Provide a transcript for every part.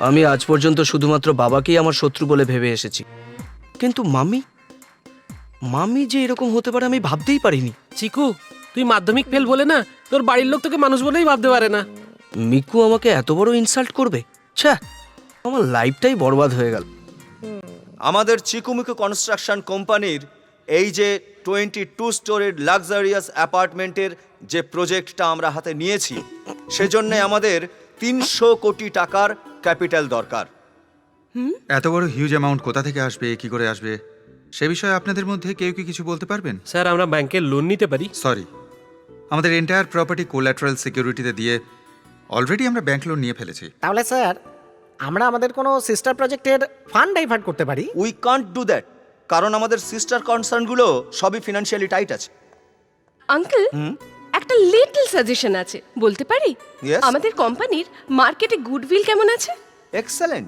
আমি আজ পর্যন্ত শুধুমাত্র বাবাকেই আমার শত্রু বলে ভেবে এসেছি, কিন্তু মামি মামি যে এরকম হতে পারে আমি ভাবতেই পারিনি। চিকু, তুই মাধ্যমিক ফেল বলে না তোর বাড়ির লোক তোকে মানুষ বলেই ভাবতে পারে না। মিকু আমাকে এত বড় ইনসাল্ট করবে? ছ্যা, আমার লাইফটাই বরবাদ হয়ে গেল। আমাদের চিকুমিকু কনস্ট্রাকশন কোম্পানির এই যে 22 স্টোরের লাক্সারিয়াস অ্যাপার্টমেন্টের যে প্রজেক্টটা আমরা হাতে নিয়েছি, সেজন্য আমাদের 300 কোটি টাকার ক্যাপিটাল দরকার। এত বড় হিউজ অ্যামাউন্ট কোথা থেকে আসবে, কি করে আসবে, সে বিষয়ে আপনাদের মধ্যে কেউ কি কিছু বলতে পারবেন? স্যার, আমরা ব্যাংকের লোন নিতে পারি। সরি, আমাদের এন্টায়ার প্রপার্টি কোল্যাটারাল সিকিউরিটিতে দিয়ে অলরেডি আমরা ব্যাংক লোন নিয়ে ফেলেছি। তাহলে স্যার আমরা আমাদের কোনো সিস্টার প্রজেক্টের ফান্ড ডাইভার্ট করতে পারি। উই কান্ট ডু দ্যাট, কারণ আমাদের সিস্টার কনসার্নগুলো সবই ফিনান্সিয়ালি টাইট আছে। আঙ্কেল, একটা লিটল সাজেশন আছে, বলতে পারি? Yes. আমাদের কোম্পানির মার্কেটে গুডউইল কেমন আছে? এক্সেলেন্ট।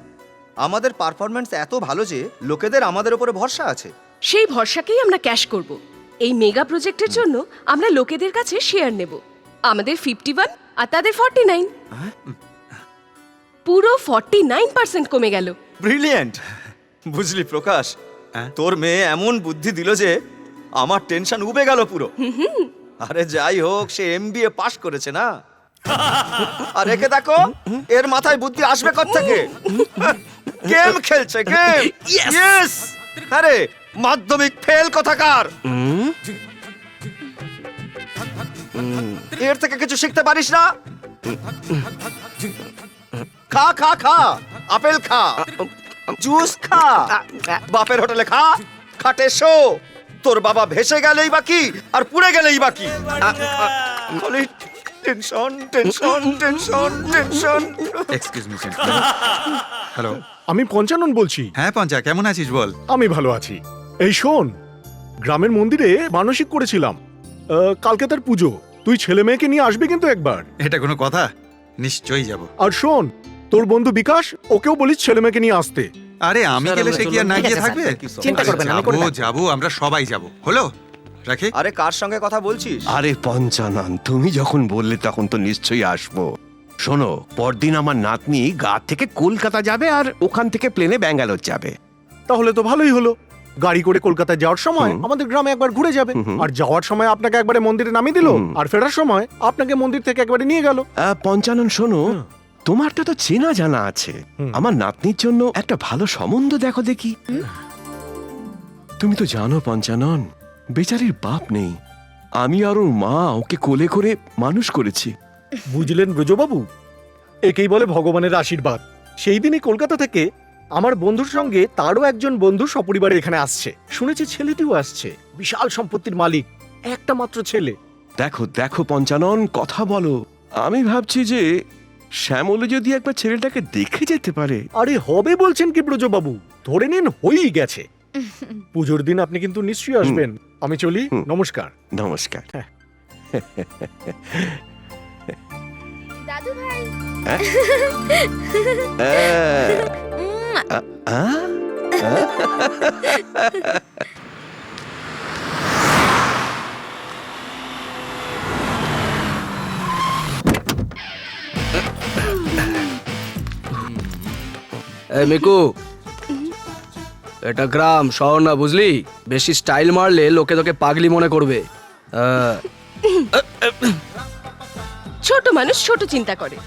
আমাদের পারফরম্যান্স এত ভালো যে লোকেদের আমাদের উপরে ভরসা আছে। সেই ভরসাকেই আমরা ক্যাশ করব। এই মেগা প্রজেক্টের জন্য আমরা লোকেদের কাছে শেয়ার নেব। আমাদের 51 আর তাদের 49। পুরো 49% কমে গেল। ব্রিলিয়েন্ট। বুঝলি প্রকাশ, তোর মেয়ে এমন বুদ্ধি দিল যে আমার টেনশন উবে গেল পুরো। আরে যাই হোক, সে এমবিএ পাশ করেছে না। আর একে দেখো, এর মাথায় বুদ্ধি আসবে কোত্থেকে? গেম খেলছে, গেম। ইয়েস। আরে মাধ্যমিক ফেল কোথাকার। এর থেকে কিছু শিখতে পারিস না? খা খা খা, আপেল খা, জুস খা, বাপের হোটেলে খা, খাটে শো। তোর বাবা ভেসে গেলেই বাকি আর পুড়ে গেলেই বাকি। খালি tension tension tension tension. Excuse me. Hello. আমি পঞ্চানন বলছি। হ্যাঁ পঞ্চা, কেমন আছিস বল? আমি ভালো আছি। এই শোন, গ্রামের মন্দিরে মানসিক করেছিলাম, কালকে তার পুজো। তুই ছেলে মেয়েকে নিয়ে আসবি কিন্তু একবার। এটা কোনো কথা? নিশ্চয়ই যাব। আর শোন, তোর বন্ধু বিকাশ, ওকেও বলিস ছেলে মেয়েকে নিয়ে আসতে। আরে আমি স্যার, গেলে আমরা সে কি আর না ঠিক গিয়ে আছে, থাকবে? স্যার। চিন্তা করবেন না, আমি করে রাখবো। যাবো, আমরা সবাই যাব। হলো, রাখি। আরে কার সঙ্গে কথা বলছিস? আরে পঞ্চানন, তুমি যখন বললে তখন তো নিশ্চয়ই আসবো। শোনো, পরদিন আমার নাতনি গা থেকে কলকাতা যাবে আর ওখান থেকে প্লেনে ব্যাঙ্গালোর যাবে। তাহলে তো ভালোই হলো। গাড়ি করে কলকাতায় যাওয়ার সময় আমাদের গ্রামে একবার ঘুরে যাবে, আর যাওয়ার সময় আপনাকে একবারে মন্দিরে নামিয়ে দিল, আর ফেরার সময় আপনাকে মন্দির থেকে একবারে নিয়ে গেল। পঞ্চানন শোনো, তোমারটা তো চেনা জানা আছে। আমার নাতনির জন্য একটা ভালো সম্বন্ধ দেখো দেখি। তুমি তো জানো পঞ্চানন, বেচারির বাপ নেই। আমি আর ওর মা ওকে কোলে করে মানুষ করেছি। বুঝলেন ব্রজবাবু, একেই বলে ভগবানের আশীর্বাদ। সেই দিনই কলকাতা থেকে আমার বন্ধুর সঙ্গে তারও একজন বন্ধু সপরিবারে এখানে আসছে। শুনেছি ছেলেটিও আসছে, বিশাল সম্পত্তির মালিক, একটা মাত্র ছেলে। দেখো দেখো পঞ্চানন, কথা বলো। আমি ভাবছি যে শ্যামলে যদি একবার ছেলেটাকে দেখে যেতে পারে। আরে হবে বলছেন কি ব্রজবাবু, ধরে নিন হয়েই গেছে। পুজোর দিন আপনি কিন্তু নিশ্চয়ই আসবেন। আমি চলি, নমস্কার। নমস্কার। দাদু ভাই, এই মিকু, এটা গ্রাম, শহর না, বুঝলি? বেশি স্টাইল মারলে লোকে তোকে পাগলি মনে করবে। ছোট মানুষ ছোট চিন্তা করে।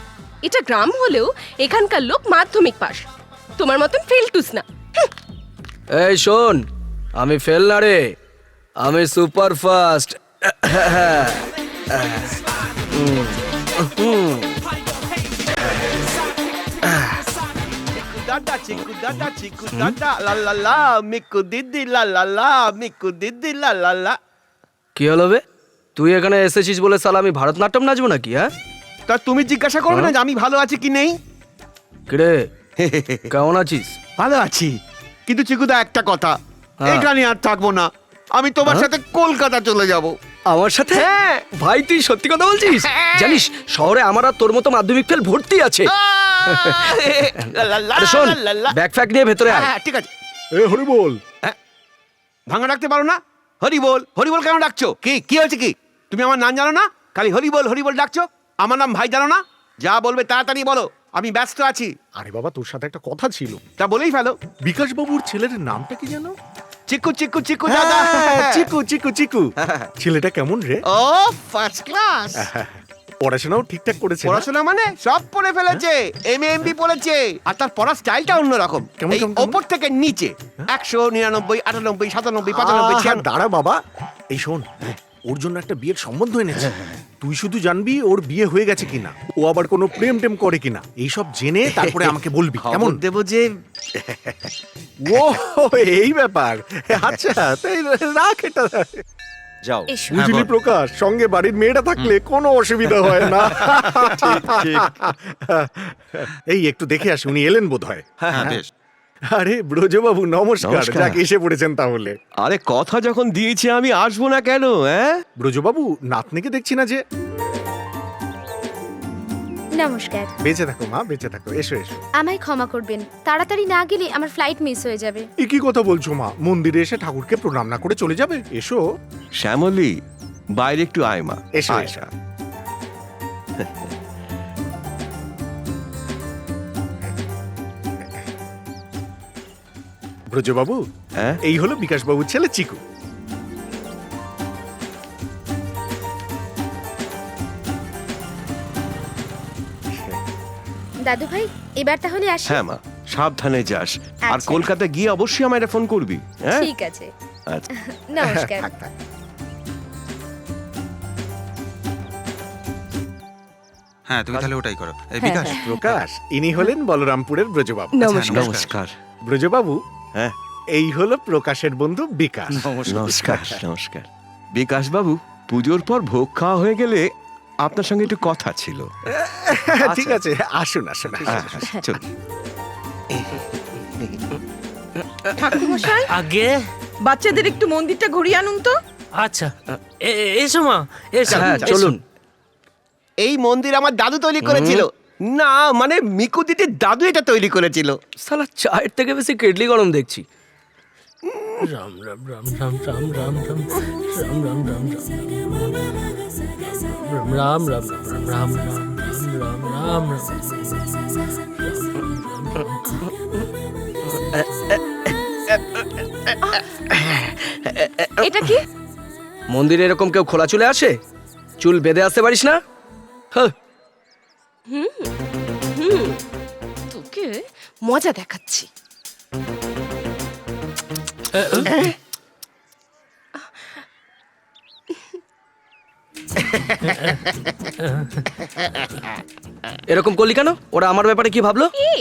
এটা গ্রাম হলেও এখানকার লোক মাধ্যমিক পাস। তোমার মতন ফেলটুস না। এই শোন, আমি ফেল না রে, আমি সুপার ফাস্ট। দাদা চিকু দাদা চিকু দাদা লা লা লা, মিকু দিদি লা লা লা, মিকু দিদি লা লা লা। কি হলো বে? তুই এখানে এসেছিস বলে সালা আমি ভারতনাট্যম নাচবো নাকি? হ্যাঁ, তা তুমি জিজ্ঞাসা করবে না যে আমি ভালো আছি কি নেই? কিরে কেমন আছিস? ভালো আছি, কিন্তু চিকুদা একটা কথা, এখানে আর থাকবো না। আমি তোমার সাথে কলকাতা চলে যাব। আমার সাথে? হ্যাঁ। ভাই তুই সত্যি কথা বলছিস? জানিস শহরে আমার আর তোর মতো মাধ্যমিক ফেল ভর্তি আছে। আরে শোন, ব্যাগ ফ্যাগ নিয়ে ভেতরে আয়। হ্যাঁ ঠিক আছে। এ হরি বল। ভাঙা রাখতে পারো না? হরি বল হরি বল কেন ডাকছো? কি কি হয়েছে কি? তুমি আমার নাম জানো না? খালি হরি বল ডাকছো। আমার নাম ভাই জানো না? যা বলবে তাড়াতাড়ি বলো, আমি ব্যস্ত আছি। আরে বাবা, তোর সাথে একটা কথা ছিল। তা বলেই ফেলো। বিকাশ বাবুর ছেলের নামটা কি জানো? চিকু চিকু চিকু দাদা। চিকু চিকু চিকু। ছেলেটা কেমন রে? ও ফার্স্ট ক্লাস। পড়াশোনাও ঠিকঠাক করেছে না? পড়াশোনা মানে সব পড়ে ফেলেছে, এমএমবি পড়েছে। আর তার পড়ার স্টাইলটা অন্যরকম, কেমন, এই কেমন, কেমন? ওপর থেকে নিচে 100 99 98 97 95 96। দাঁড়া বাবা, এই শোন, ওর জন্য একটা বিয়ের সম্বন্ধ এনেছে। তুই শুধু জানবি ওর বিয়ে হয়ে গেছে কিনা, ও আবার কোনো প্রেম টেম করে কিনা, এইসব জেনে তারপরে আমাকে বলবি, কেমন? দেব যে ও, এই ব্যাপার। আচ্ছা, তাই রাখ এটা। যাও। বুঝলি প্রকাশ, সঙ্গে বাড়ির মেয়েটা থাকলে কোনো অসুবিধা হয় না। এই একটু দেখে আসি, উনি এলেন বোধ হয়। হ্যাঁ বেশ। আরে ব্রজবাবু নমস্কার, নমস্কার। যাক এসে পড়েছেন তাহলে। আরে কথা যখন দিয়েছি আমি আসবো না কেন? হ্যাঁ, ব্রজবাবু, নাতনিকে দেখছি না যে। নমস্কার। বেঁচে থাকো মা, বেঁচে থাকো, এসো এসো। আমায় ক্ষমা করবেন, তাড়াতাড়ি না গেলে আমার ফ্লাইট মিস হয়ে যাবে। এ কি কথা বলছো মা? মন্দিরে এসে ঠাকুরকে প্রণাম না করে চলে যাবে? এসো শ্যামলী, বাইরে একটু আয় মা। এসো আয়। এসো। ব্রজবাবু, হ্যাঁ? এই হলো বিকাশ বাবুর ছেলে চিকু। দাদু ভাই, এবার তাহলে আসি। হ্যাঁ মা, সাবধানে যাস। আর আচ্ছা। কলকাতা গিয়ে অবশ্যই আমায় ফোন করবি। হ্যাঁ, ঠিক আছে, আচ্ছা। নমস্কার। থাক, থাক। হ্যাঁ তুমি তাহলে ওটাই করো। এই বিকাশ, প্রকাশ, ইনি হলেন বলরামপুরের ব্রজবাবু। নমস্কার। নমস্কার। ব্রজবাবু, হ্যাঁ, এই হলো প্রকাশের বন্ধু বিকাশ। নমস্কার। নমস্কার বিকাশ বাবু, পুজোর পর ভোগ খাওয়া হয়ে গেলে আপনার সঙ্গে একটু কথা ছিল। ঠিক আছে, আসুন আসুন আসুন। হ্যাঁ, চল। ঠাকুরমশাই, আগে বাচ্চাদের একটু মন্দিরটা ঘুরিয়ে আনুন তো। আচ্ছা, এসো মা, এসো। হ্যাঁ চলুন। এই মন্দির আমার দাদু তৈরি করেছিল। না মানে মিকু দিদির দাদু এটা তৈরি করেছিল। সালা চায়ের থেকে বেশি কেটলি গরম দেখছি। রাম রাম রাম রাম রাম রাম রাম রাম রাম রাম রাম রাম রাম রাম রাম রাম রাম। এটা কি? মন্দিরে এরকম কেউ খোলা চলে আসে? চুল বেঁধে আসতে পারিস না? হ্যাঁ। তোকে মজা দেখাচ্ছি। এরকম করলি কেন? ওরা আমার ব্যাপারে কি ভাবলো? কি?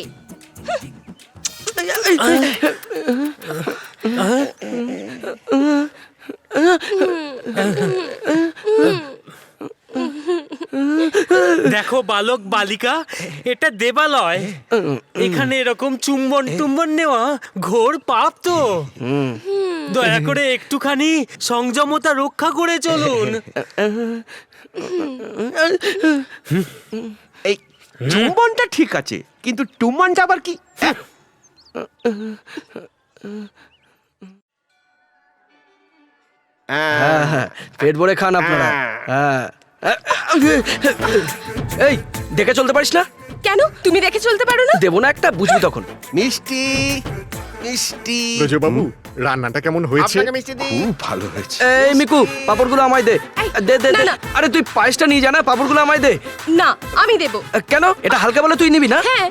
দেখো বালক বালিকা, এটা দেবালয়। এখানে এরকম চুম্বন টুম্বন নেওয়া ঘোর পাপ তো। দয়া করে একটুখানি সংযমতা রক্ষা করে চলুন। এই চুম্বনটা ঠিক আছে, কিন্তু টুম্বনটা আবার কি? হ্যাঁ হ্যাঁ, পেট ভরে খান আপনারা। হ্যাঁ। এই দেখে চলতে পারিস না? কেন তুমি দেখে চলতে পারো না? দেবো না একটা, বুঝবি তখন। মিষ্টি মিষ্টি। ব্রজবাবু, রান্নাটা কেমন হয়েছে? আপনাকে মিষ্টি দিই। খুব ভালো হয়েছে। এই মিকু, পাপড়গুলো আমায় দে। দে দে না, দে। না। আরে তুই পায়েসটা নিয়ে যা না, পাপড়গুলো আমায় দে। না, আমি দেব। কেন? এটা হালকা বলে তুই নিবি না? হ্যাঁ,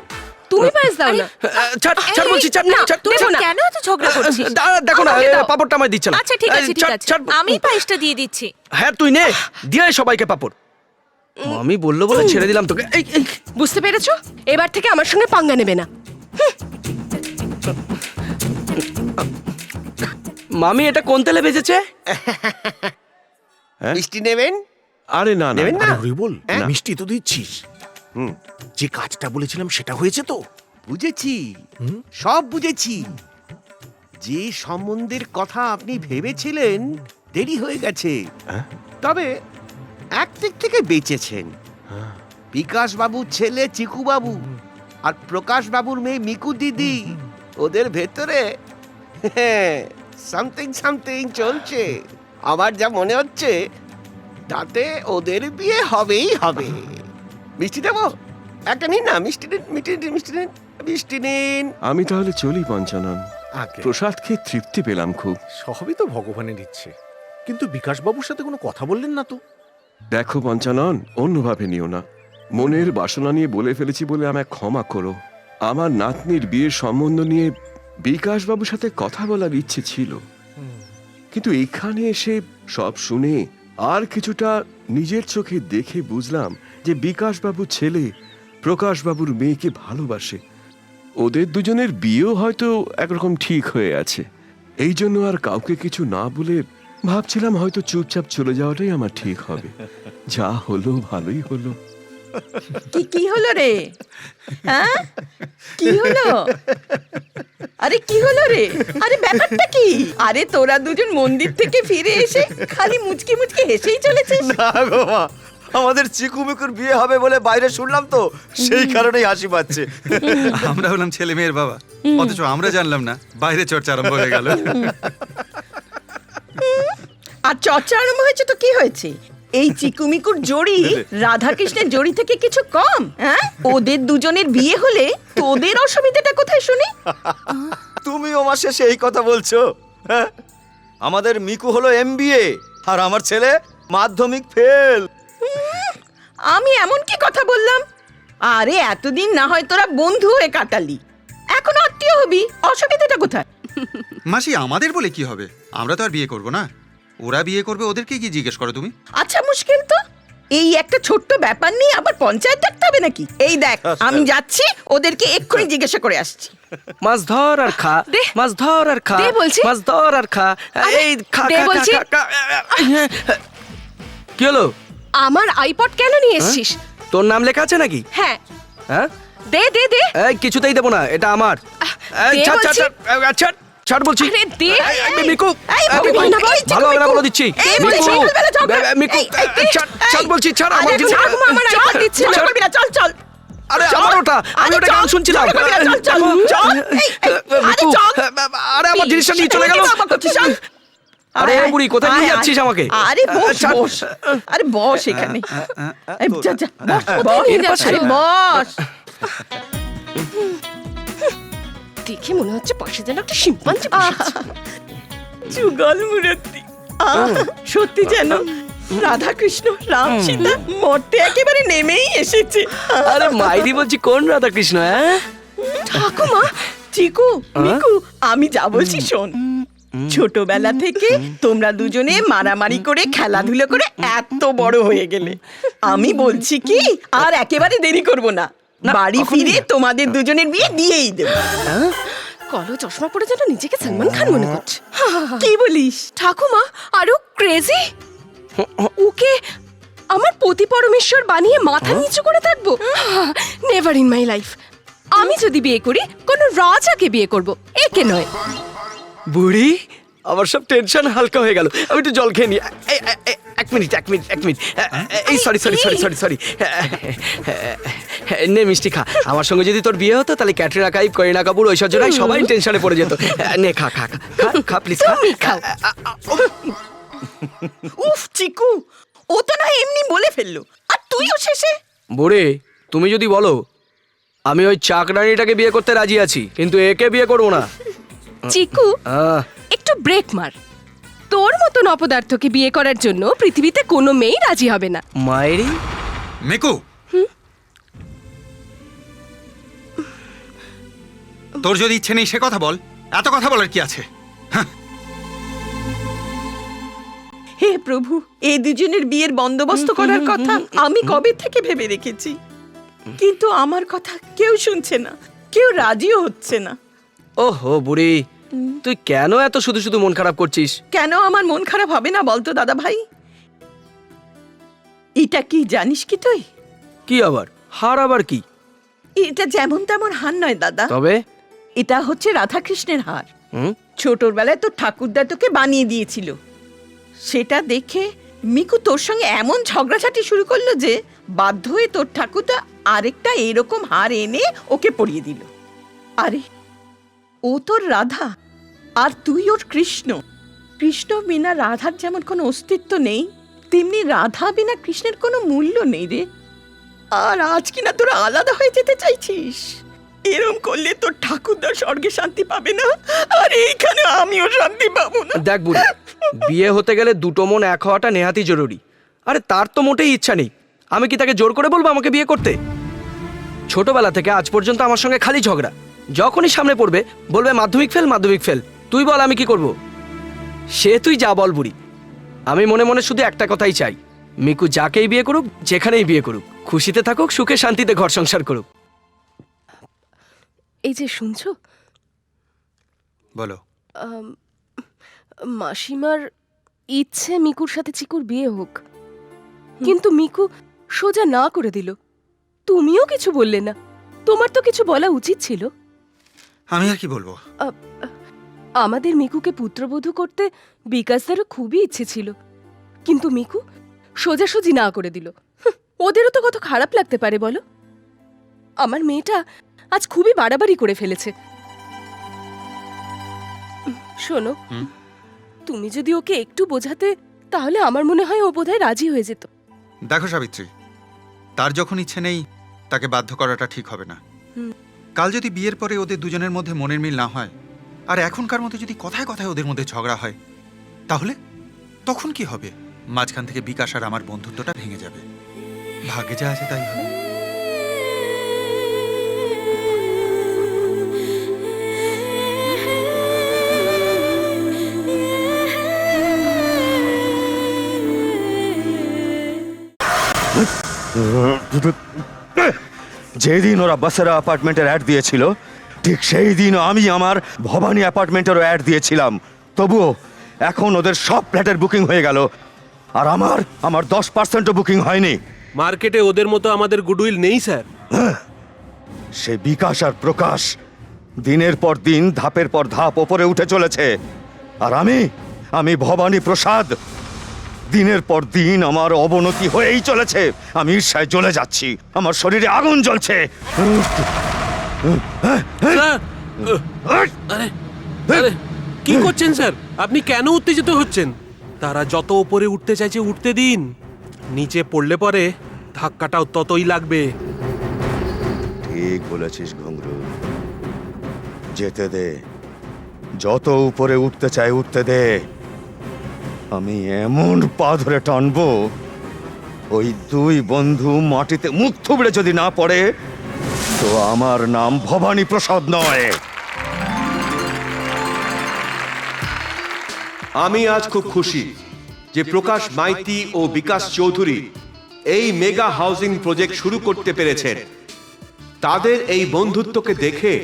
তুমি পায়েস দাও না। ছাড় ছাড় বলছি, ছাড় না, ছাড়। দেবো না। কেন এত ঝগড়া করছিস? দেখো না, আমাকে দাও। পাপড়টা আমায় দিচ্ছে না। আচ্ছা ঠিক আছে, ঠিক ছাড়, আছে, ছাড়। আমি পায়েসটা দিয়ে দিচ্ছি। হ্যাঁ তুই নে, দিয়ে আয় সবাইকে পাপড়। আমি বললো বলে ছেড়ে দিলাম তোকে। এই এই, বুঝতে পেরেছো? এবার থেকে আমার সঙ্গে পাঙ্গা নেবে না। মামি এটা কোন তেলে ভেজেছে? মিষ্টি নেবেন? আরে না না নেবেন না? আরে বল, মিষ্টি তো দিচ্ছিস। হুম। যে কাজটা বলেছিলাম সেটা হয়েছে তো? বুঝেছি, সব বুঝেছি। যে সম্বন্ধের কথা আপনি ভেবেছিলেন দেরি হয়ে গেছে, তবে এক দিক থেকে বেঁচেছেন। বিকাশ বাবুর ছেলে চিকু বাবু আর প্রকাশ বাবুর মেয়ে মিকু দিদি, ওদের ভেতরে সামথিং সামথিং চলছে। আমার যা মনে হচ্ছে তাতে ওদের বিয়ে হবেই হবে। মিষ্টি দেবো? একটা নিন না, মিষ্টি নিন, মিষ্টি নিন। আমি তাহলে চলি পঞ্চানন। আগে প্রসাদ খেয়ে তৃপ্তি পেলাম খুব। সবই তো ভগবানের ইচ্ছে, কিন্তু বিকাশবাবুর সাথে কোনো কথা বললেন না তো? দেখো পঞ্চানন, অন্যভাবে নিও না। মনের বাসনা নিয়ে বলে ফেলেছি বলে আমায় ক্ষমা করো। আমার নাতনির বিয়ের সম্বন্ধ নিয়ে বিকাশবাবুর সাথে কথা বলার ইচ্ছে ছিল, কিন্তু এখানে এসে সব শুনে আর কিছুটা নিজের চোখে দেখে বুঝলাম যে বিকাশবাবুর ছেলে প্রকাশবাবুর মেয়েকে ভালোবাসে। ওদের দুজনের বিয়েও হয়তো একরকম ঠিক হয়ে আছে। এই জন্য আর কাউকে কিছু না বলে ভাবছিলাম হয়তো চুপচাপ চলে যাওয়াটাই আমার ঠিক হবে। যা হলো ভালোই হলো। কি হলো রে? হ্যাঁ, কি হলো? আরে কি হলো রে? আরে ব্যাপারটা কি? আরে তোরা দুজন মন্দির থেকে ফিরে এসে খালি মুচকি মুচকি হেসেই চলেছিস। না গো মা, আমাদের চিকুমিকুর বিয়ে হবে বলে বাইরে শুনলাম তো, সেই কারণেই হাসি পাচ্ছে। আমরা হলাম ছেলে মেয়ের বাবা, অথচ আমরা জানলাম না বাইরে চর্চা আরম্ভ হয়ে গেল। আর চর্চা আরম্ভ হয়েছে তো কি হয়েছে? এই চিকুমিকুর জড়ি রাধাকৃষ্ণের জড়ি থেকে কিছু কম? হ্যাঁ, ওদের দুজনের বিয়ে হলে তোদের অসুবিধাটা কোথায় শুনি? তুমি ও মাসে সেই কথা বলছো? হ্যাঁ? আমাদের মিকু হলো এমবিএ আর আমার ছেলে মাধ্যমিক ফেল। আমি এমন কি কথা বললাম? আরে এতদিন না হয় তোরা বন্ধু হয়ে কাটালি, এখন আত্মীয় হবি, অসুবিধাটা কোথায়? মাসি, আমাদের বলে কি হবে? আমরা তো আর বিয়ে করব না, ওরা বিয়ে করবে, ওদেরকে কি জিজ্ঞেস করো তুমি? আচ্ছা, মুশকিল তো। এই একটা ছোট্ট ব্যাপার নিয়ে আবার পঞ্চায়েত ডাকতে হবে নাকি? এই দেখ, আমি যাচ্ছি, ওদেরকে এক্ষুনি জিজ্ঞাসা করে আসছি। মাছ ধর আর খা, দে। মাছ ধর আর খা, দে বলছি। মাছ ধর আর খা। আরে, এই খা দে খা, খা, বলছি। খা, খা। কি হলো? আমার আইপড কেন নিয়ে এসেছিস? তোর নাম লেখা আছে নাকি? হ্যাঁ, হ্যাঁ, দে দে দে। এই কিছুতেই দেবো না, এটা আমার। এই, দে ছাড়, ছাড়, বলছি। ছাড়, ছাড়, ছাড় বলছি। আরে দে। এই, মিকু, এই, এই, মিকু, ভগবান, এই, ভালো হবে না মিকু। বলে দিচ্ছি। এই, মিকু, বলছি, সকালবেলা ঝগড়া। মিকু, এই, এই, ছাড়, এই, ছাড় বলছি, ছাড় আমার আরে জিনিস। ছাড়, আমার আইপড দিচ্ছি, ছাড়। করবি না, চল চল। আরে চল। আমার ওটা, আমি আরে ওটা চল, গান শুনছিলাম। চল, করবি না, চল, চল, চল। এই, এই, আরে মিকু, চল। আরে আমার জিনিসটা নিয়ে চলে গেল। বাবা, করছিস, চল। আরে আয়, বুড়ি, কোথায় নিয়ে আয়, যাচ্ছিস আয়। আমাকে? আরে বস ছাড়। বস, আরে বস এখানে। এই, যা যা, বস, কোথায় নিয়ে বস, যাচ্ছ? আরে বস। দেখে মনে হচ্ছে পাশে যেন একটা শিম্পাঞ্জি বসে আছে। যুগল মূর্তি, সত্যি যেন রাধাকৃষ্ণ রাম সীতা মরতে একেবারে নেমেই এসেছে। আরে মাইরি বলছি, কোন রাধাকৃষ্ণ? হ্যাঁ, ঠাকুমা, চিকু, মিকু, আমি যা বলছি শোন। ছোটবেলা থেকে তোমরা দুজনে মারামারি করে খেলাধুলো করে এত বড় হয়ে গেলে, আমি বলছি কি আর একেবারে দেরি করব না, বাড়ি ফিরে তোমাদের দুজনের বিয়ে দিয়েই দেব। কালো চশমা পরে যেন নিজেকে সালমান খান মনে করছে। কি বলিস? ঠাকুমা আরো ক্রেজি। ওকে আমার পতি পরমেশ্বর বানিয়ে মাথা নিচু করে থাকবো? Never in my life. আমি যদি বিয়ে করি কোনো রাজাকে বিয়ে করব, একে নয়। বুড়ি, আমার সব টেনশন হালকা হয়ে গেল। আমি একটু জল খেয়ে নি। এক মিনিট। এই সরি। নে মিষ্টি খা। আমার সঙ্গে যদি তোর বিয়ে হতো তাহলে ক্যাটরিনা কাইফ, করিনা কাপুর, ঐশ্বর্য রায় সবাই টেনশনে পড়ে যেত। নে খা খা খা খা প্লিজ খা। তুমি খাও। উফ চিকু, ও তো না এমনি বলে ফেললো, আর তুইও শেষে। বুড়ি, তুমি যদি বলো আমি ওই চাকরানিটাকে বিয়ে করতে রাজি আছি, কিন্তু একে বিয়ে করবো না। চিকু, একটু ব্রেক মার। তোর মতন অপদার্থকে বিয়ে করার জন্য পৃথিবীতে কোনো মেয়েই রাজি হবে না। মায়েরি মিকু, তোর যদি ইচ্ছে নেই সে কথা বল, এত কথা বলার কি আছে? হে প্রভু, এই দুজনের বিয়ের বন্দোবস্ত করার কথা আমি কবে থেকে ভেবে রেখেছি, কিন্তু আমার কথা কেউ শুনছে না, কেউ রাজিও হচ্ছে না। ওহো বুড়ি, তুই কেন এত শুধু শুধু মন খারাপ করছিস? কেন আমার মন খারাপ হবে না বলতো দাদা ভাই? এটা কি জানিস কি তুই? কি আবার হার? আবার কি? এটা যেমন তেমন হার নয় দাদা, তবে এটা হচ্ছে রাধাকৃষ্ণের হার। হুম? ছোটবেলায় তোর ঠাকুরদা তোকে বানিয়ে দিয়েছিল, সেটা দেখে মিকু তোর সঙ্গে এমন ঝগড়াঝাটি শুরু করলো যে বাধ্য হয়ে তোর ঠাকুরদা আরেকটা এরকম হার এনে ওকে পরিয়ে দিল। আরে ও তোর রাধা আর তুই ওর কৃষ্ণ। কৃষ্ণ বিনা রাধার যেমন কোনো অস্তিত্ব নেই, তেমনি রাধা বিনা কৃষ্ণের কোনো মূল্য নেই রে। আর আজ কিনা তোরা আলাদা হয়ে যেতে চাইছিস? এরম করলে তোর ঠাকুরদার স্বর্গে শান্তি পাবে না, আর এইখানে আমিও শান্তি পাবো না। দেখ বুড়ি, বিয়ে হতে গেলে দুটো মন এক হওয়াটা নেহাতি জরুরি। আরে তার তো মোটেই ইচ্ছা নেই, আমি কি তাকে জোর করে বলবো আমাকে বিয়ে করতে? ছোটবেলা থেকে আজ পর্যন্ত আমার সঙ্গে খালি ঝগড়া। যখনই সামনে পড়বে বলবে মাধ্যমিক ফেল, মাধ্যমিক ফেল। তুই বল আমি কি করব? সে তুই যা বল বুড়ি, আমি মনে মনে শুধু একটা কথাই চাই, মিকু যাকেই বিয়ে করুক, যেখানেই বিয়ে করুক, খুশিতে থাকুক, সুখে শান্তিতে ঘর সংসার করুক। এই যে শুনছো, বলো। মাসিমার ইচ্ছে মিকুর সাথে চিকুর বিয়ে হোক, কিন্তু মিকু সোজা না করে দিল। তুমিও কিছু বললে না, তোমার তো কিছু বলা উচিত ছিল। আমি আর কি বলবো? আমাদের মিকুকে পুত্রবধূ করতে বিকাশদারও খুবই ইচ্ছে ছিল, কিন্তু মিকু সোজাসুজি না করে দিল। ওদেরও তো কত খারাপ লাগতে পারে বলো। আমার মেয়েটা আজ খুবই বাড়াবাড়ি করে ফেলেছে। শোনো, তুমি যদি ওকে একটু বোঝাতে, তাহলে আমার মনে হয় ও বোধহয় রাজি হয়ে যেত। দেখো সাবিত্রী, তার যখন ইচ্ছে নেই তাকে বাধ্য করাটা ঠিক হবে না। কাল যদি বিয়ের পরে ওদের দুজনের মধ্যে মনের মিল না হয়, আর এখনকার মধ্যে যদি কথায় কথায় ওদের মধ্যে ঝগড়া হয়, তাহলে তখন কি হবে? মাঝখান থেকে বিকাশ আর আমার বন্ধুত্বটা ভেঙে যাবে। ভাগ্যে যা আছে তাই হবে। যেদিন ওরা বাসেরা অ্যাপার্টমেন্টের অ্যাড দিয়েছিল, ঠিক সেই দিন আমি আমার ভবানী অ্যাপার্টমেন্টেরও অ্যাড দিয়েছিলাম। তবুও এখন ওদের সব ফ্ল্যাটের বুকিং হয়ে গেল, আর আমার 10%ও বুকিং হয়নি। মার্কেটে ওদের মতো আমাদের গুডউইল নেই স্যার। সে বিকাশ আর প্রকাশ দিনের পর দিন, ধাপের পর ধাপ ওপরে উঠে চলেছে, আর আমি ভবানী প্রসাদ, দিনের পর দিন আমার অবনতি হয়েই চলেছে। আমি ঈর্ষায় জ্বলে যাচ্ছি, আমার শরীরে আগুন জ্বলছে। স্যার, আরে কি করছেন স্যার? আপনি কেন উত্তেজিত হচ্ছেন? তারা যত উপরে উঠতে চাইছে উঠতে দিন, নিচে পড়লে পরে ধাক্কাটাও ততই লাগবে। ঠিক বলেছিস ঘুঙরু, যেতে দে, যত উপরে উঠতে চাই উঠতে দে। আমি এমন পা ধরে টানবো, ওই দুই বন্ধু মাটিতে মুখ থুবড়ে যদি না পড়ে, তো আমার নাম ভবানী প্রসাদ নয়। আমি আজ খুব খুশি যে প্রকাশ মাইতি ও বিকাশ চৌধুরী এই মেগা হাউজিং প্রজেক্ট শুরু করতে পেরেছেন। তাদের এই বন্ধুত্বকে দেখে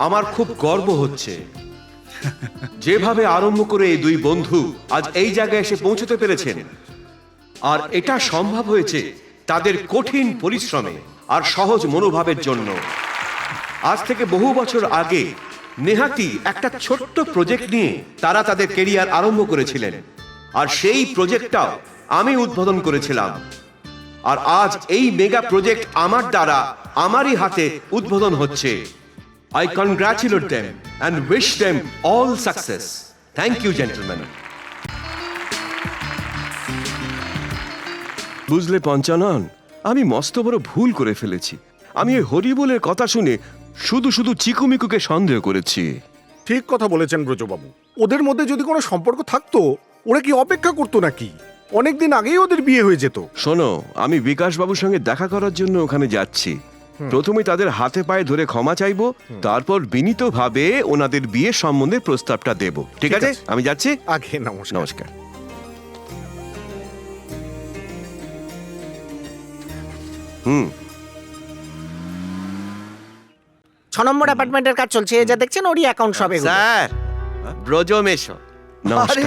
আমার খুব গর্ব হচ্ছে। যেভাবে আরম্ভ করে এই দুই বন্ধু আজ এই জায়গায় এসে পৌঁছতে পেরেছেন, আর এটা সম্ভব হয়েছে তাদের কঠিন পরিশ্রমে আর সহজ মনোভাবের জন্য। আজ থেকে বহু বছর আগে নেহাতি একটা ছোট্ট প্রজেক্ট নিয়ে তারা তাদের কেরিয়ার আরম্ভ করেছিলেন, আর সেই প্রজেক্টটাও আমি উদ্বোধন করেছিলাম। আর আজ এই মেগা প্রজেক্ট আমার দ্বারা, আমারই হাতে উদ্বোধন হচ্ছে। I congratulate them and wish them all success. Thank you, gentlemen. বুঝলে পঞ্চানন, আমি মস্ত বড় ভুল করে ফেলেছি। আমি ওই হরিবোলের কথা শুনে শুধু শুধু চিকুমিকুকে সন্দেহ করেছি। ঠিক কথা বলেছেন ব্রজবাবু। ওদের মধ্যে যদি কোনো সম্পর্ক থাকতো, ওরা কি অপেক্ষা করতো নাকি? অনেকদিন আগেই ওদের বিয়ে হয়ে যেত। শোনো, আমি বিকাশ বাবুর সঙ্গে দেখা করার জন্য ওখানে যাচ্ছি। প্রথমে তাদের হাতে পায়ে ধরে ক্ষমা চাইবো, তারপর বিনীতভাবে ওনাদের বিয়ের সম্বন্ধে প্রস্তাবটা দেব। ঠিক আছে, আমি যাচ্ছি। আগে নমস্কার। নমস্কার। হুম, 6 নম্বর অ্যাপার্টমেন্টের কাজ চলছে, যা দেখছেন ওরই অ্যাকাউন্ট সব এগুলো। স্যার, ব্রজমেশো। নমস্কার। আরে,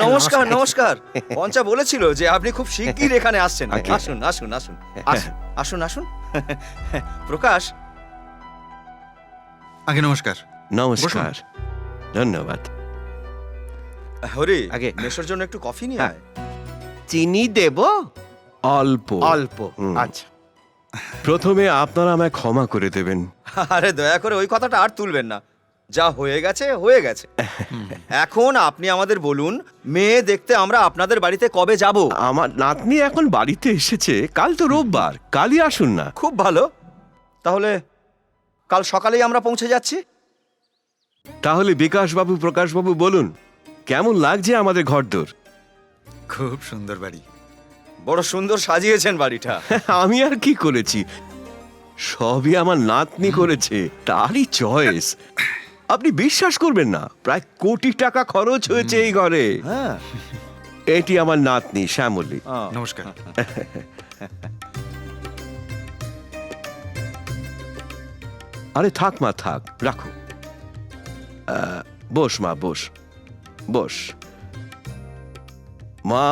নমস্কার নমস্কার। পঞ্চা বলেছিল যে আপনি খুব শিগগির এখানে আসছেন। আগে। আসুন আসুন আসুন আসুন আসুন আসুন। প্রকাশ, আগে নমস্কার। নমস্কার, ধন্যবাদ। হরি, আগে। মেশোর জন্য একটু কফি নিয়ে আয়। চিনি দেব? অল্প অল্প। হুম। আচ্ছা। প্রথমে আপনারা আমায় ক্ষমা করে দেবেন। আরে দয়া করে ওই কথাটা আর তুলবেন না। যা হয়ে গেছে হয়ে গেছে। এখন আপনি আমাদের বলুন, মেয়ে দেখতে আমরা আপনাদের বাড়িতে কবে যাব? আমার নাতনি এখন বাড়িতে এসেছে, কাল তো রোববার, কালই আসুন না। খুব ভালো, তাহলে কাল সকালেই আমরা পৌঁছে যাচ্ছি। তাহলে বিকাশবাবু, প্রকাশবাবু বলুন, কেমন লাগছে আমাদের ঘরদোর? খুব সুন্দর বাড়ি। বড় সুন্দর সাজিয়েছেন বাড়িটা। আমি আর কি করেছি, সবই আমার নাতনি করেছে, তারই চয়েস। আপনি বিশ্বাস করবেন না, প্রায় কোটি টাকা খরচ হয়েছে এই ঘরে। হ্যাঁ, এটি আমার নাতনি শ্যামলী। নমস্কার। আরে থাক মা, থাক, রাখো। বস মা, বস বস। মা,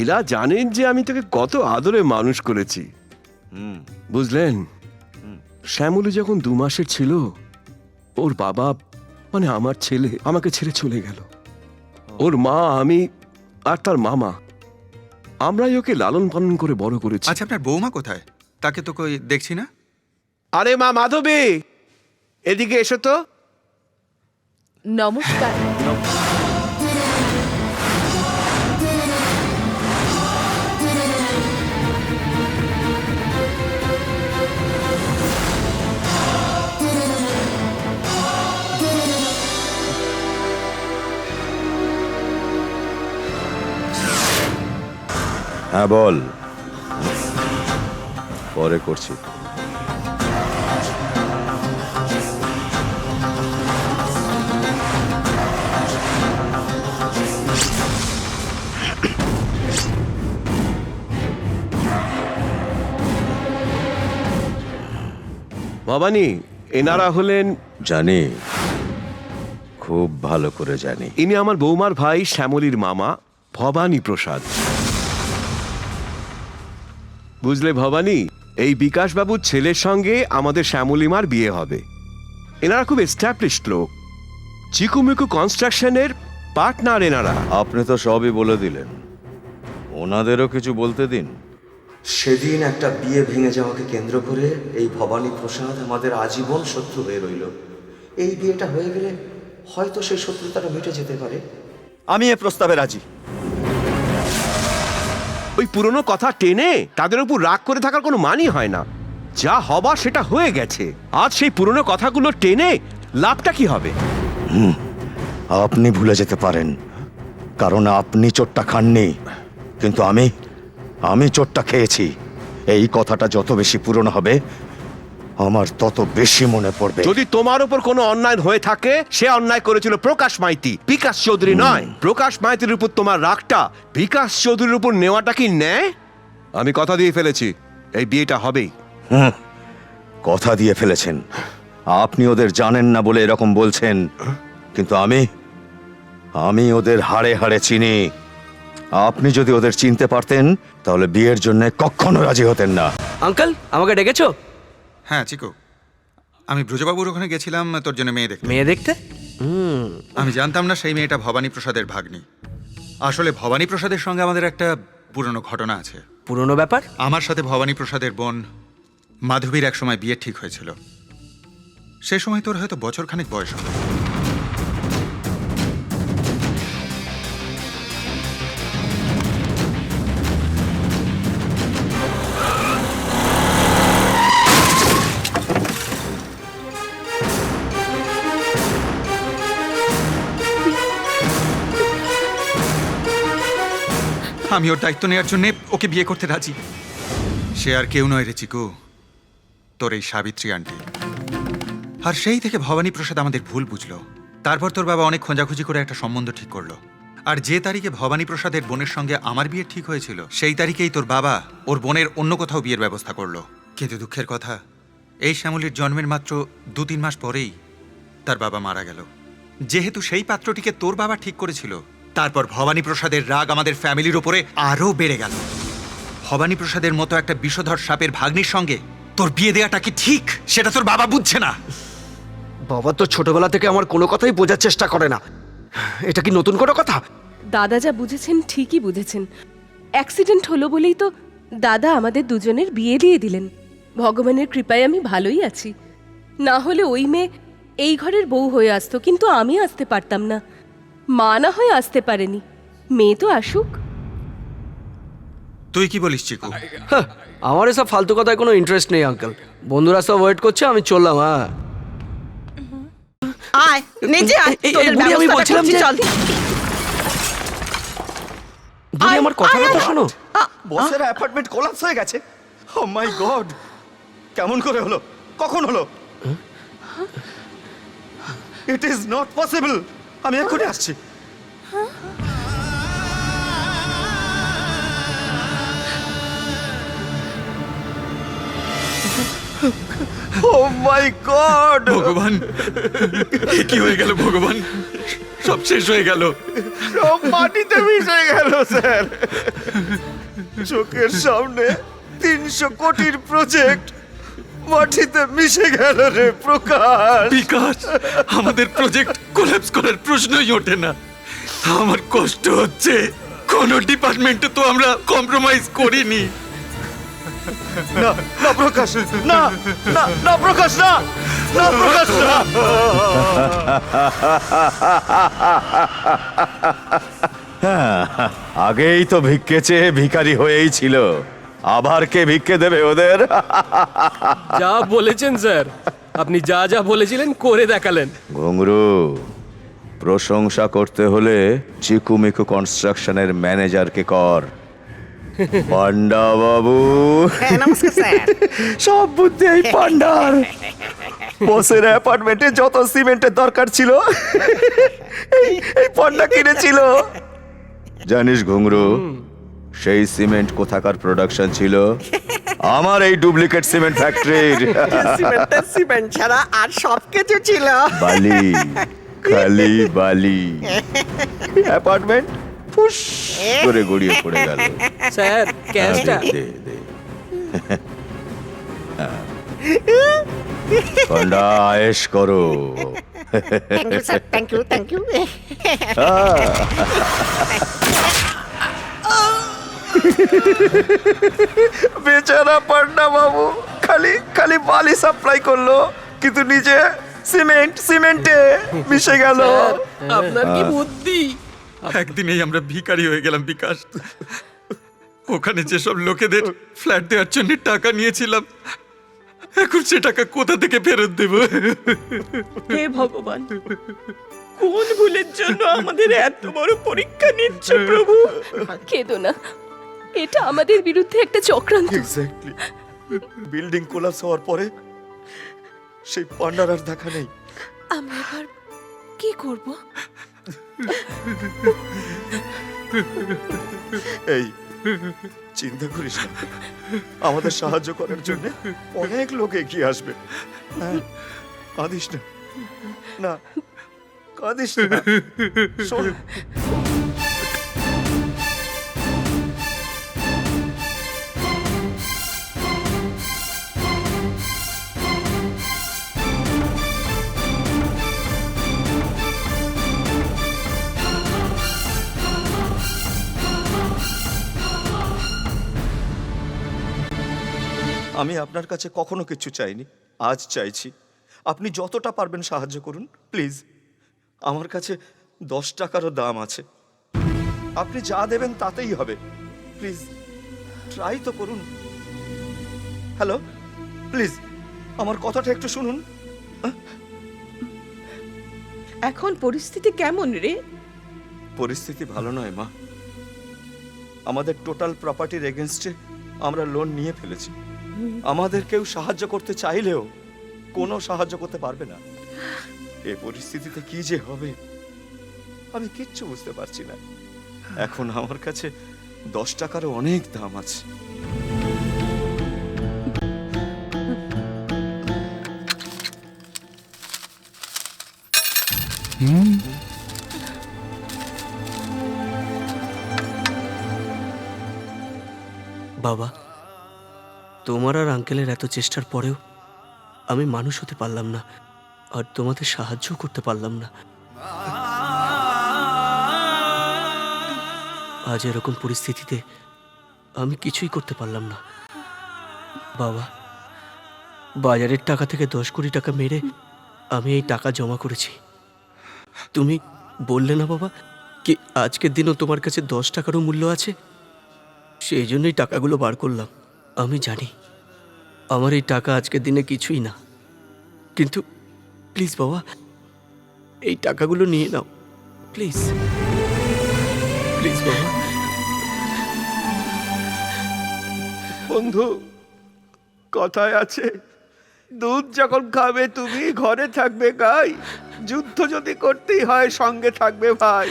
এরা জানেন যে আমি তোকে কত আদরে মানুষ করেছি, বুঝলেন? শ্যামলী যখন 2 মাসের ছিল, ওর বাবা মানে আমার ছেলে আমাকে ছেড়ে চলে গেল। ওর মা, আমি আর তার মামা, আমরাই ওকে লালন পালন করে বড় করেছি। আচ্ছা, আপনার বৌমা কোথায়? তাকে তো কই দেখছি না। আরে মা মাধবী, এদিকে এসো তো। নমস্কার। হ্যাঁ বল, পরে করছি। ভবানী, এনারা হলেন, জানি, খুব ভালো করে জানি। ইনি আমার বৌমার ভাই শ্যামলীর মামা ভবানী প্রসাদ। বুঝলে ভবানী, এই বিকাশবাবুর ছেলের সঙ্গে আমাদের শ্যামলীমার বিয়ে হবে। এনারা খুব এস্টাবলিশড লোক, চিকুমিকু কনস্ট্রাকশনের পার্টনার এনারা। আপনি তো সবই বলে দিলেন, ওনাদেরও কিছু বলতে দিন। সেদিন একটা বিয়ে ভেঙে যাওয়াকে কেন্দ্র করে এই ভবানী প্রসাদ আমাদের আজীবন শত্রু হয়ে রইল। এই বিয়েটা হয়ে গেলে হয়তো সেই শত্রুতাটা মিটে যেতে পারে। আমি এ প্রস্তাবে রাজি। ওই পুরনো কথা টেনে তাদের উপর রাগ করে থাকার কোনো মানই হয় না। যা হবার সেটা হয়ে গেছে, আজ সেই পুরনো কথাগুলো টেনে লাভটা কি হবে? আপনি ভুলে যেতে পারেন, কারণ আপনি চোটটা খাননি, কিন্তু আমি চোটটা খেয়েছি। এই কথাটা যত বেশি পুরনো হবে, আমার তত বেশি মনে পড়বে। যদি তোমার উপর কোনো অন্যায় হয়ে থাকে, সে অন্যায় করেছিল প্রকাশ মাইতি, বিকাশ চৌধুরী নয়। প্রকাশ মাইতির উপর তোমার রাগটা বিকাশ চৌধুরীর উপর নেওয়াটা কি ন্যায়? আমি কথা দিয়ে ফেলেছি, এই বিয়েটা হবেই। কথা দিয়ে ফেলেছেন। আপনি ওদের জানেন না বলে এরকম বলছেন, কিন্তু আমি ওদের হাড়ে হাড়ে চিনি। আপনি যদি ওদের চিনতে পারতেন, তাহলে বিয়ের জন্য কখনো রাজি হতেন না। আঙ্কেল, আমাকে ডেকেছো? হ্যাঁ চিকু, আমি ব্রজবাবুর ওখানে গেছিলাম তোর জন্য মেয়ে দেখতে। মেয়ে দেখতে? আমি জানতাম না সেই মেয়েটা ভবানী প্রসাদের ভাগ্নি। আসলে ভবানী প্রসাদের সঙ্গে আমাদের একটা পুরনো ঘটনা আছে। পুরনো ব্যাপার? আমার সাথে ভবানী প্রসাদের বোন মাধবীর একসময় বিয়ে ঠিক হয়েছিল। সে সময় তোর হয়তো বছরখানেক বয়স হবে। আমি ওর দায়িত্ব নেওয়ার জন্য ওকে বিয়ে করতে রাজি। সে আর কেউ নয় রে চিকু, তোর এই সাবিত্রী আন্টি। আর সেই থেকে ভবানী প্রসাদ আমাদের ভুল বুঝলো। তারপর তোর বাবা অনেক খোঁজাখুঁজি করে একটা সম্বন্ধ ঠিক করলো। আর যে তারিখে ভবানী প্রসাদের বোনের সঙ্গে আমার বিয়ে ঠিক হয়েছিল, সেই তারিখেই তোর বাবা ওর বোনের অন্য কোথাও বিয়ের ব্যবস্থা করলো। কিন্তু দুঃখের কথা, এই শ্যামলীর জন্মের মাত্র 2-3 মাস পরেই তার বাবা মারা গেল। যেহেতু সেই পাত্রটিকে তোর বাবা ঠিক করেছিল, তারপর ভবানী প্রসাদের রাগ আমাদের ফ্যামিলির উপরে আরো বেড়ে গেল। ভবানী প্রসাদের মতো একটা বিষধর সাপের ভাগ্নির সঙ্গে তোর বিয়ে দেওয়াটা কি ঠিক, সেটা তোর বাবা বুঝছে না। বাবা তো ছোটবেলা থেকে আমার কোনো কথাই বোঝার চেষ্টা করে না। এটা কি নতুন কোনো কথা? দাদা যা বুঝেছেন ঠিকই বুঝেছেন। অ্যাক্সিডেন্ট হলো বলেই তো দাদা আমাদের দুজনের বিয়ে দিয়ে দিলেন। ভগবানের কৃপায় আমি ভালোই আছি, না হলে ওই মেয়ে এই ঘরের বউ হয়ে আসতো, কিন্তু আমি আসতে পারতাম না। মা না হয়ে আসতে পারেনি, মেয়ে তো আসুক। তুই কি বলিস চিকু? হ্যাঁ, আমার এসব ফালতু কথায় কোনো ইন্টারেস্ট নেই আঙ্কেল। বন্ধুরা সব ওয়েট করছে, আমি চললাম। হ্যাঁ আয় নিজে আয়, এই তোদের বুড়ি, আমি ব্যবস্থাটা বলছিলাম করছি, যে- চল। বুড়ি, আয়, আমার কথা আয়, তো আয়। শোনো। বসের অ্যাপার্টমেন্ট কোলাপস হয়ে গেছে। ও মাই গড, কেমন করে হলো, কখন হলো? It is not possible. আমি এক্ষুনি আসছি। ও মাই গড, ভগবান, এ কি হয়ে গেল ভগবান? সব শেষ হয়ে গেল। সব মাটিতে মিশে গেল স্যার। চোখের সামনে 300 কোটির প্রজেক্ট মাটিতে মিশে গেল রে প্রকাশ। বিকাশ, আমাদের প্রজেক্ট কোল্যাপস করার প্রশ্নই ওঠে না। আমার কষ্ট হচ্ছে, কোন ডিপার্টমেন্টে তো আমরা কম্প্রোমাইজ করিনি। না না প্রকাশ, না না না প্রকাশ, না না প্রকাশ, না। আগেই তো ভিক্ষে চেয়ে ভিখারি হয়েই ছিল, আবার কে ভিক্ষে দেবে ওদের? যা বলেছেন স্যার, আপনি যা যা বলেছিলেন করে দেখালেন। ঘুঙরু, প্রশংসা করতে হলে চিকুমিকু কনস্ট্রাকশনের ম্যানেজারকে কর। পান্ডা বাবু, হ্যাঁ, নমস্কার স্যার। সব বুদ্ধি এই পান্ডার। বসের অ্যাপার্টমেন্টে যত সিমেন্টের দরকার ছিল এই পান্ডা কিনেছিল। জানিস ঘুঙরু, সেই সিমেন্ট কোথাকার প্রোডাকশন ছিল? আমার এই ডুপ্লিকেট সিমেন্ট ফ্যাক্টরির। সিমেন্টের সিমেন্ট ছাড়া আর সব কিছু ছিল। বালি, খালি বালি। অ্যাপার্টমেন্ট ফুস করে গড়িয়ে পড়ে গেল। স্যার ক্যাশটা দে, দে। পান্ডা, আয়েশ করো। Thank you sir, thank you, thank you. বেচারা পান্ডা বাবু খালি খালি বালি সাপ্লাই করলো, কিন্তু নিজে সিমেন্টে মিশে গেল। আপনার কি বুদ্ধি! একদিনেই আমরা ভিখারি হয়ে গেলাম বিকাশ। ওখানে যেসব লোকেদের ফ্ল্যাট দেওয়ার জন্য টাকা নিয়েছিলাম, এখন সে টাকা কোথা থেকে ফেরত দেব? হে ভগবান, কোন ভুলের জন্য আমাদের এত বড় পরীক্ষা নিচ্ছ প্রভু? কেঁদো না, এটা আমাদের বিরুদ্ধে একটা চক্রান্ত। এক্স্যাক্টলি। বিল্ডিং কোলাপস হওয়ার পরে সেই পান্ডার আর দেখা নেই। আমরা এবার কি করব? এই চিন্তা করিস না, আমাদের সাহায্য করার জন্য অনেক লোক এগিয়ে আসবে। হ্যাঁ, কাঁদিস না, না কাঁদিস না। শোন, আমি আপনার কাছে কখনো কিছু চাইনি, আজ চাইছি। আপনি যতটা পারবেন সাহায্য করুন প্লিজ। আমার কাছে 10 টাকারও দাম আছে, আপনি যা দেবেন তাতেই হবে। প্লিজ ট্রাই তো করুন। হ্যালো, প্লিজ আমার কথাটা একটু শুনুন। এখন পরিস্থিতি কেমন রে? পরিস্থিতি ভালো নয় মা। আমাদের টোটাল প্রপার্টির এগেনস্টে আমরা লোন নিয়ে ফেলেছি। আমাদের কেউ সাহায্য করতে চাইলেও কোনো সাহায্য করতে পারবে না। এই পরিস্থিতিতে কি যে হবে আমি কিচ্ছু বুঝতে পারছি না। এখন আমার কাছে 10 টাকারও অনেক দাম আছে। বাবা, তোমার আর আঙ্কেলের এত চেষ্টার পরেও আমি মানুষ হতে পারলাম না, আর তোমাদের সাহায্য করতে পারলাম না। আজ এরকম পরিস্থিতিতে আমি কিছুই করতে পারলাম না। বাবা, বাজারের টাকা থেকে 10 কোটি টাকা মেরে আমি এই টাকা জমা করেছি। তুমি বললে না বাবা কি আজকের দিনও তোমার কাছে 10 টাকারও মূল্য আছে, সেই জন্যই টাকাগুলো বার করলাম। আমি জানি আমার এই টাকা আজকের দিনে কিছুই না, কিন্তু প্লিজ বাবা এই টাকাগুলো নিয়ে নাও, প্লিজ প্লিজ বাবা। বন্ধু, কথায় আছে দুধ যখন খাবে তুমি ঘরে থাকবে গাই, যুদ্ধ যদি করতেই হয় সঙ্গে থাকবে ভাই।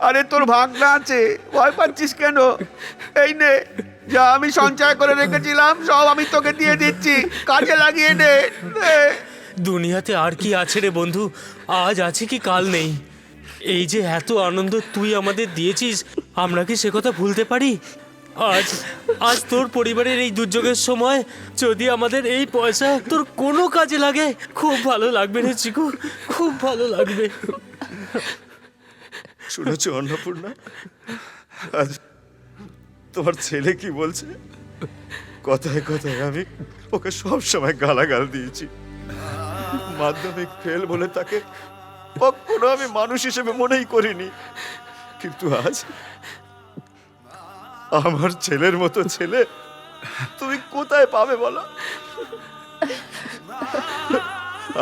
আরে তোর ভাগনা আছে, ভয় পাচ্ছিস কেন? এই নে, যা আমি সঞ্চয় করে রেখেছিলাম সব আমি তোকে দিয়ে দিচ্ছি, কাজে লাগিয়ে নে। দুনিয়াতে আর কি আছে রে বন্ধু, আজ আছে কি কাল নেই। এই যে এত আনন্দ তুই আমাদের দিয়েছিস, আমরা কি সে কথা ভুলতে পারি? আজ আজ তোর পরিবারের এই দুর্যোগের সময় যদি আমাদের এই পয়সা তোর কোনো কাজে লাগে, খুব ভালো লাগবে রে চিকু, খুব ভালো লাগবে। শুনেছো অন্নপূর্ণা, আজ তোমার ছেলে কি বলছে? কথায় কথায় আমি ওকে সব সময় গালাগাল দিয়েছি, মাধ্যমিক ফেল বলে তাকে কখনো আমি মানুষ হিসেবে মনেই করিনি, কিন্তু আজ আমার ছেলের মতো ছেলে তুমি কোথায় পাবে বলো?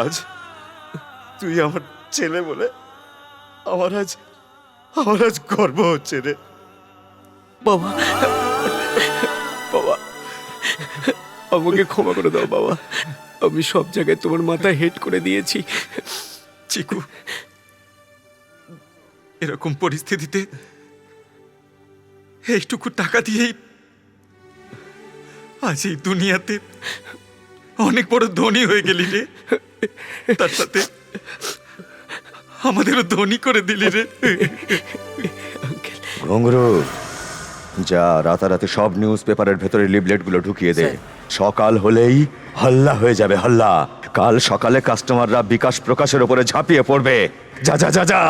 আজ তুই আমার ছেলে বলে আমার আজ গর্ব হচ্ছে রে বাবা। বাবা আমাকে ক্ষমা করে দাও বাবা, আমি সব জায়গায় তোমার মাথায় হেড করে দিয়েছি। চিকু, এরকম পরিস্থিতিতে এইটুকু টাকা দিয়েই আজ এই দুনিয়াতে অনেক বড় ধনী হয়ে গেলি রে, তার সাথে আমাদেরও ধনী করে দিলি রে। ঘুঙরু, যা রাতারাতি সব নিউজ পেপারের ভেতরে লিফলেট গুলো ঢুকিয়ে দে, সকাল হলেই হল্লা হয়ে যাবে, হল্লা। কাল সকালে কাস্টমাররা বিকাশ প্রকাশের উপরে ঝাঁপিয়ে পড়বে। যা যা যা যা।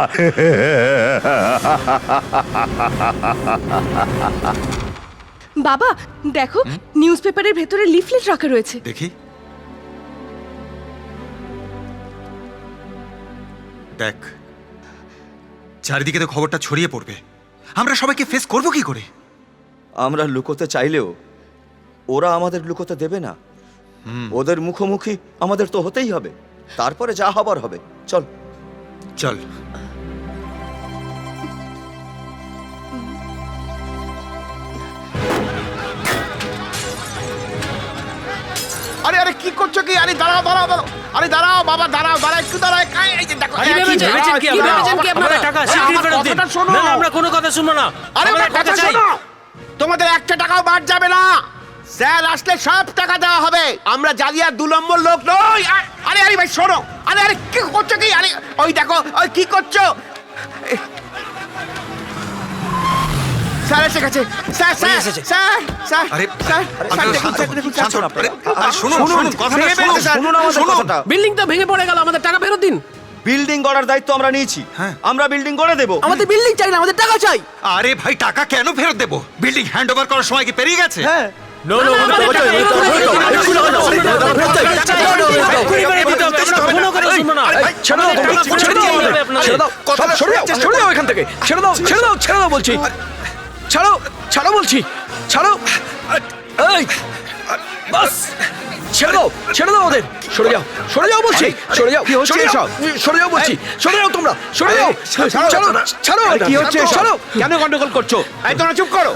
বাবা দেখো, নিউজ পেপারের ভেতরে লিফলেট রাখা রয়েছে। দেখি, দেখ, চারিদিকে তো খবরটা ছড়িয়ে পড়বে, আমরা সবাইকে ফেস করব কি করে? আমরা লুকোতে চাইলেও ওরা আমাদের লুকোতে দেবে না, ওদের মুখোমুখি আমাদের তো হতেই হবে, তারপরে যা হবার হবে। চল চল। আরে আরে কি করছো কি? আরে দাঁড়াও দাঁড়াও দাঁড়াও, আরে দাঁড়াও বাবা, দাঁড়াও দাঁড়াও, একটু দাঁড়াও। এই যে দেখো, কি ভেবেছেন কি আপনারা? টাকা শিগগিরই ফেরত দিন, না না আমরা কোনো কথা শুনবো না। আরে আমাদের টাকা চাই। শোনো, তোমাদের একটা টাকাও বাদ যাবে না, স্যার আসলে সব টাকা দেওয়া হবে। আমরা জালিয়াত 2 নম্বর লোক নই। আরে আরে ভাই শোনো, আরে আরে কি করছো কি? আরে ওই দেখো, ওই কি করছো? স্যার এসে গেছে, স্যার স্যার স্যার স্যার। আরে স্যার আপনারা শান্ত হন, শান্ত হন। আরে শুনুন, শুনুন কথাটা শুনুন, শুনুন আমাদের কথাটা। বিল্ডিং তো ভেঙে পড়ে গেল, আমাদের টাকা ফেরত দিন। বিল্ডিং গড়ার দায়িত্ব আমরা নিয়েছি, হ্যাঁ। আমরা বিল্ডিং গড়ে দেব। আমাদের বিল্ডিং চাই না, আমাদের টাকা চাই। আরে ভাই, টাকা কেন ফেরত দেবো? বিল্ডিং হ্যান্ড ওভার করার সময় কি পেরিয়ে গেছে? হ্যাঁ, নো নো, আমাদের টাকা ফেরত দিন। কোনো কথা শুনবো না। ছেড়ে দাও, ছেড়ে দাও আমাদের, ছেড়ে দাও, সব সরে যাও, সরে যাও এখান থেকে, ছেড়ে দাও, ছেড়ে দাও, ছেড়ে দাও বলছি, ছাড়ো, ছাড়ো বলছি, ছাড়ো। এই বাস, ছেড়ে দাও, ছেড়ে দাও ওদের, সরে যাও, সরে যাও বলছি, সরে যাও, সরে যাও, সরে যাও বলছি, সরে যাও তোমরা, সরে যাও, ছাড়ো, ছাড়ো, কি হচ্ছে? ছাড়ো। কেন গন্ডগোল করছো? এই তোমরা চুপ করো।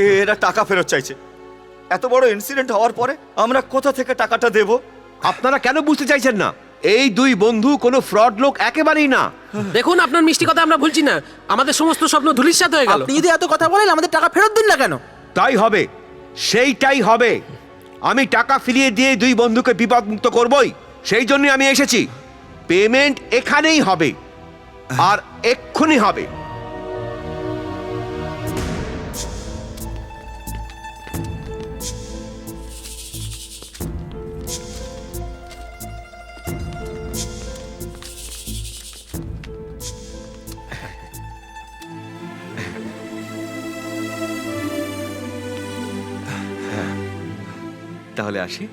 এরা টাকা ফেরত চাইছে। এত বড় ইনসিডেন্ট হওয়ার পরে আমরা কোথা থেকে টাকাটা দেব? আপনারা কেন বুঝতে চাইছেন না? এই 2 বন্ধু কোনো ফ্রড লোক একেবারেই না। দেখুন, আপনার মিষ্টি কথা আমরা ভুলছি না, আমাদের সমস্ত স্বপ্ন ধূলিসাৎ হয়ে গেল। আপনি যদি এত কথা বলেন, আমাদের টাকা ফেরত দিন না কেন? তাই হবে, সেইটাই হবে। আমি টাকা ফিরিয়ে দিয়ে 2 বন্ধুকে বিপদ মুক্ত করবই, সেই জন্য আমি এসেছি। পেমেন্ট এখানেই হবে, আর এক্ষুনি হবে। তাহলে আসি।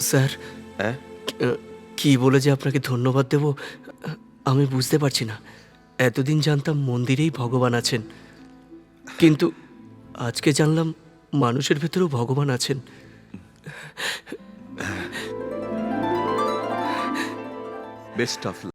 স্যার হ্যাঁ? কি বলে যে আপনাকে ধন্যবাদ দেব আমি বুঝতে পারছি না। এতদিন জানতাম মন্দিরেই ভগবান আছেন, কিন্তু আজকে জানলাম মানুষের ভেতরেও ভগবান আছেন। Best of